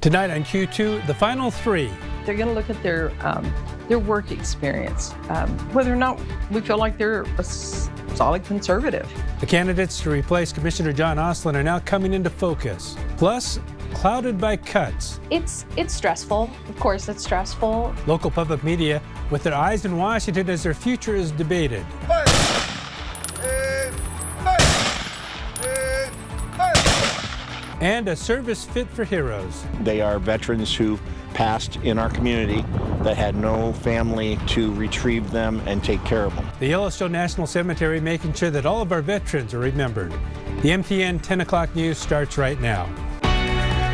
Tonight on Q2, the final three. They're going to look at their work experience, whether or not we feel like they're a solid conservative. The candidates to replace Commissioner John Ostlund are now coming into focus. Plus, clouded by cuts. It's stressful. Of course, it's stressful. Local public media with their eyes in Washington as their future is debated. And a service fit for heroes. They are veterans who passed in our community that had no family to retrieve them and take care of them. The Yellowstone National Cemetery making sure that all of our veterans are remembered. The MTN 10 o'clock news starts right now.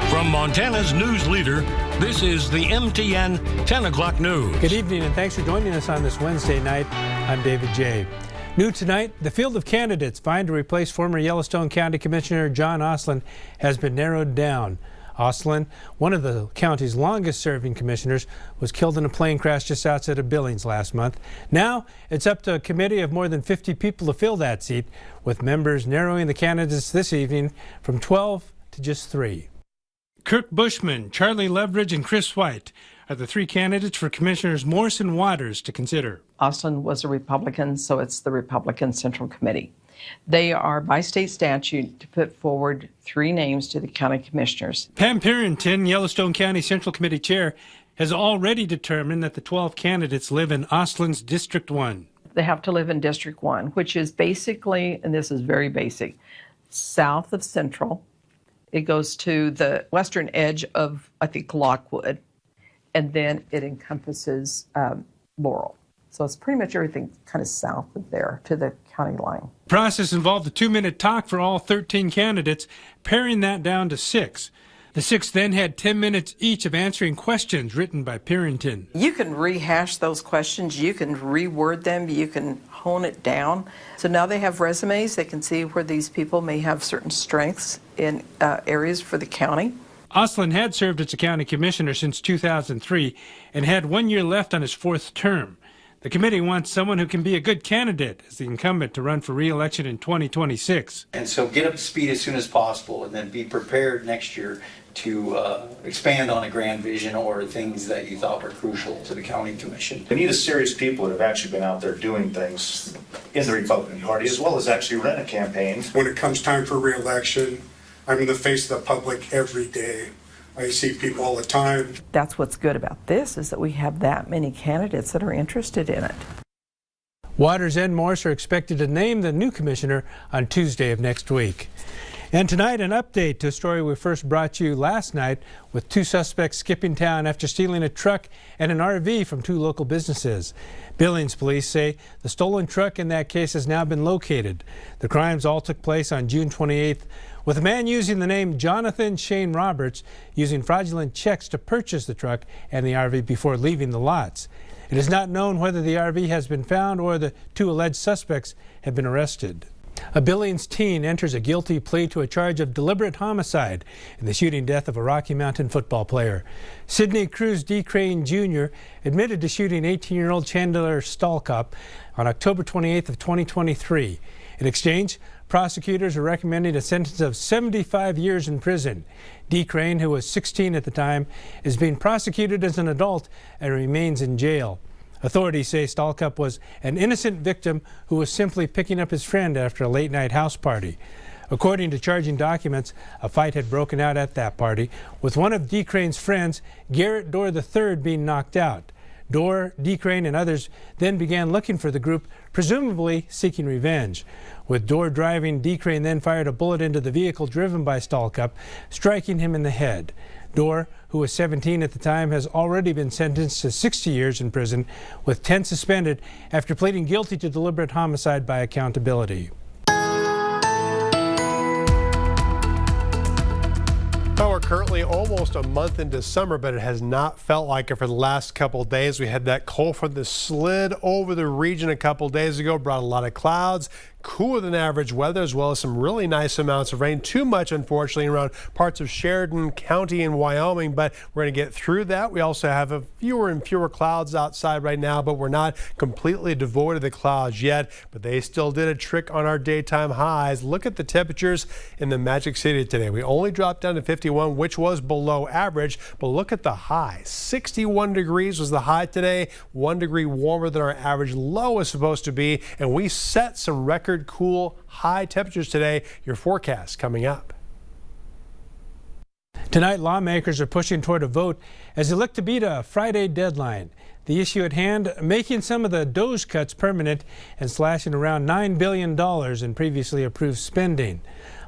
From Montana's news leader, this is the MTN 10 o'clock news. Good evening and thanks for joining us on this Wednesday night. I'm David J. New tonight, the field of candidates vying to replace former Yellowstone County Commissioner John Ostlund has been narrowed down. Ostlund, one of the county's longest-serving commissioners, was killed in a plane crash just outside of Billings last month. Now, it's up to a committee of more than 50 people to fill that seat, with members narrowing the candidates this evening from 12 to just 3. Kirk Bushman, Charlie Leveridge, and Chris White are the three candidates for Commissioners Morse and Waters to consider. Ostlund was a Republican, so it's the Republican Central Committee. They are, by state statute, to put forward 3 names to the county commissioners. Pam Parrington, Yellowstone County Central Committee Chair, has already determined that the 12 candidates live in Ostlund's District 1. They have to live in District 1, which is basically, and this is very basic, south of Central. It goes to the western edge of, I think, Lockwood, and then it encompasses Laurel. So it's pretty much everything kind of south of there to the county line. Process involved a 2-minute talk for all 13 candidates, paring that down to 6. The 6 then had 10 minutes each of answering questions written by Parrington. You can rehash those questions, you can reword them, you can hone it down. So now they have resumes, they can see where these people may have certain strengths in areas for the county. Ostlund had served as a county commissioner since 2003 and had 1 year left on his 4th term. The committee wants someone who can be a good candidate as the incumbent to run for re-election in 2026. And so get up to speed as soon as possible and then be prepared next year to expand on a grand vision or things that you thought were crucial to the county commission. They need a serious people that have actually been out there doing things in the Republican Party as well as actually run a campaign. When it comes time for re-election, I'm in the face of the public every day. I see people all the time. That's what's good about this, is that we have that many candidates that are interested in it. Waters and Morse are expected to name the new commissioner on Tuesday of next week. And tonight, an update to a story we first brought you last night with 2 suspects skipping town after stealing a truck and an RV from 2 local businesses. Billings police say the stolen truck in that case has now been located. The crimes all took place on June 28th, with a man using the name Jonathan Shane Roberts using fraudulent checks to purchase the truck and the RV before leaving the lots. It is not known whether the RV has been found or the 2 alleged suspects have been arrested. A Billings teen enters a guilty plea to a charge of deliberate homicide in the shooting death of a Rocky Mountain football player. Sidney Cruz D. Crane Jr. admitted to shooting 18-year-old Chandler Stalkup on October 28th of 2023. In exchange, prosecutors are recommending a sentence of 75 years in prison. D. Crane, who was 16 at the time, is being prosecuted as an adult and remains in jail. Authorities say Stalkup was an innocent victim who was simply picking up his friend after a late-night house party. According to charging documents, a fight had broken out at that party, with one of D. Crane's friends, Garrett Dorr III, being knocked out. Dorr, D. Crane, and others then began looking for the group, presumably seeking revenge. With Dorr driving, D. Crane then fired a bullet into the vehicle driven by Stalkup, striking him in the head. Dorr, who was 17 at the time, has already been sentenced to 60 years in prison, with 10 suspended after pleading guilty to deliberate homicide by accountability. Well, we're currently almost a month into summer, but it has not felt like it for the last couple of days. We had that cold front that slid over the region a couple of days ago, brought a lot of clouds, cooler than average weather, as well as some really nice amounts of rain. Too much, unfortunately, around parts of Sheridan County and Wyoming, but we're going to get through that. We also have fewer and fewer clouds outside right now, but we're not completely devoid of the clouds yet. But they still did a trick on our daytime highs. Look at the temperatures in the Magic City today. We only dropped down to 51, which was below average, but look at the high. 61 degrees was the high today, 1 degree warmer than our average low is supposed to be, and we set some record cool high temperatures today. Your forecast coming up. Tonight, lawmakers are pushing toward a vote as they look to beat a Friday deadline. The issue at hand, making some of the DOGE cuts permanent and slashing around $9 billion in previously approved spending.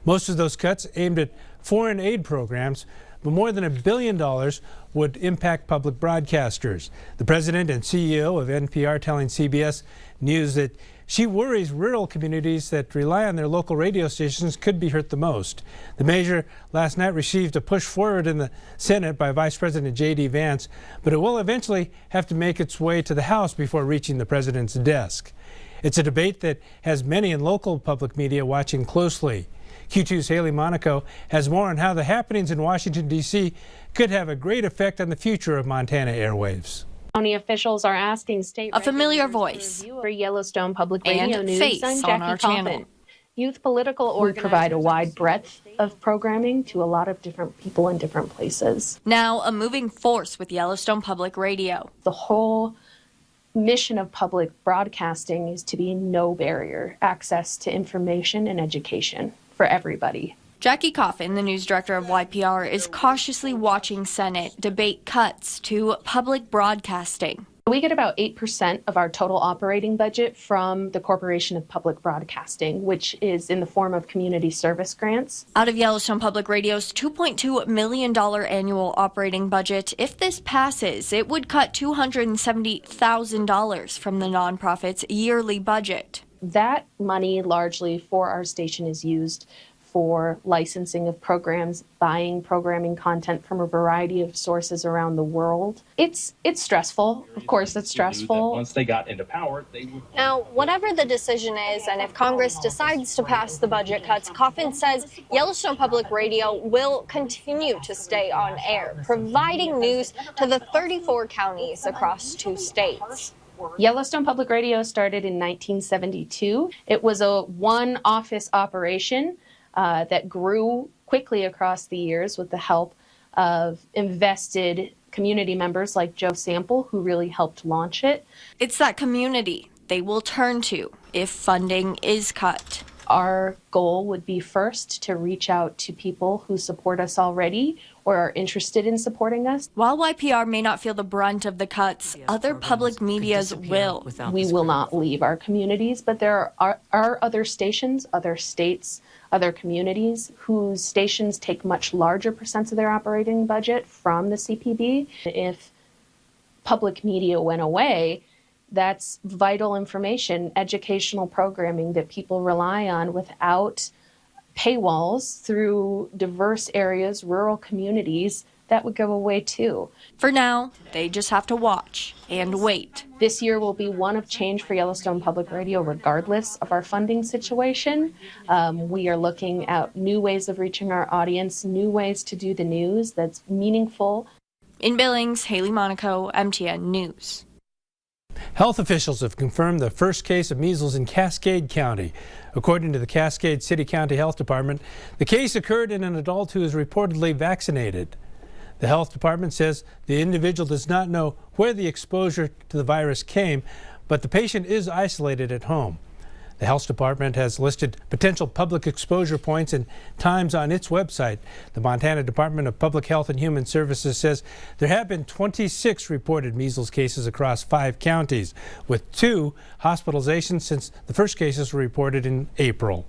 Most of those cuts aimed at foreign aid programs, but more than $1 billion would impact public broadcasters. The president and CEO of NPR telling CBS News that she worries rural communities that rely on their local radio stations could be hurt the most. The measure last night received a push forward in the Senate by Vice President J.D. Vance, but it will eventually have to make its way to the House before reaching the president's desk. It's a debate that has many in local public media watching closely. Q2's Haley Monaco has more on how the happenings in Washington, D.C. could have a great effect on the future of Montana airwaves. County officials are asking state A familiar voice. For Yellowstone Public Radio And News, face I'm on Jackie our Coffin. channel. Youth political We provide a wide breadth of programming to a lot of different people in different places. Now a moving force with Yellowstone Public Radio. The whole mission of public broadcasting is to be no barrier access to information and education for everybody. Jackie Coffin, the news director of YPR, is cautiously watching Senate debate cuts to public broadcasting. We get about 8% of our total operating budget from the Corporation of Public Broadcasting, which is in the form of community service grants. Out of Yellowstone Public Radio's $2.2 million annual operating budget, if this passes, it would cut $270,000 from the nonprofit's yearly budget. That money largely for our station is used for licensing of programs, buying programming content from a variety of sources around the world. It's stressful. Of course, it's stressful. Once they got into power, they would... Now, whatever the decision is, and if Congress decides to pass the budget cuts, Coffin says Yellowstone Public Radio will continue to stay on air, providing news to the 34 counties across 2 states. Yellowstone Public Radio started in 1972. It was a one-office operation that grew quickly across the years with the help of invested community members like Joe Sample, who really helped launch it. It's that community they will turn to if funding is cut. Our goal would be first to reach out to people who support us already or are interested in supporting us. While YPR may not feel the brunt of the cuts, other public medias will. We will not leave our communities, but there are other stations, other states, other communities whose stations take much larger percents of their operating budget from the CPB. If public media went away, that's vital information, educational programming that people rely on without paywalls through diverse areas, rural communities, that would go away too. For now, they just have to watch and wait. This year will be one of change for Yellowstone Public Radio regardless of our funding situation. We are looking at new ways of reaching our audience, new ways to do the news that's meaningful. In Billings, Haley Monaco, MTN News. Health officials have confirmed the first case of measles in Cascade County. According to the Cascade City County Health Department, the case occurred in an adult who is reportedly vaccinated. The health department says the individual does not know where the exposure to the virus came, but the patient is isolated at home. The health department has listed potential public exposure points and times on its website. The Montana Department of Public Health and Human Services says there have been 26 reported measles cases across 5 counties, with 2 hospitalizations since the first cases were reported in April.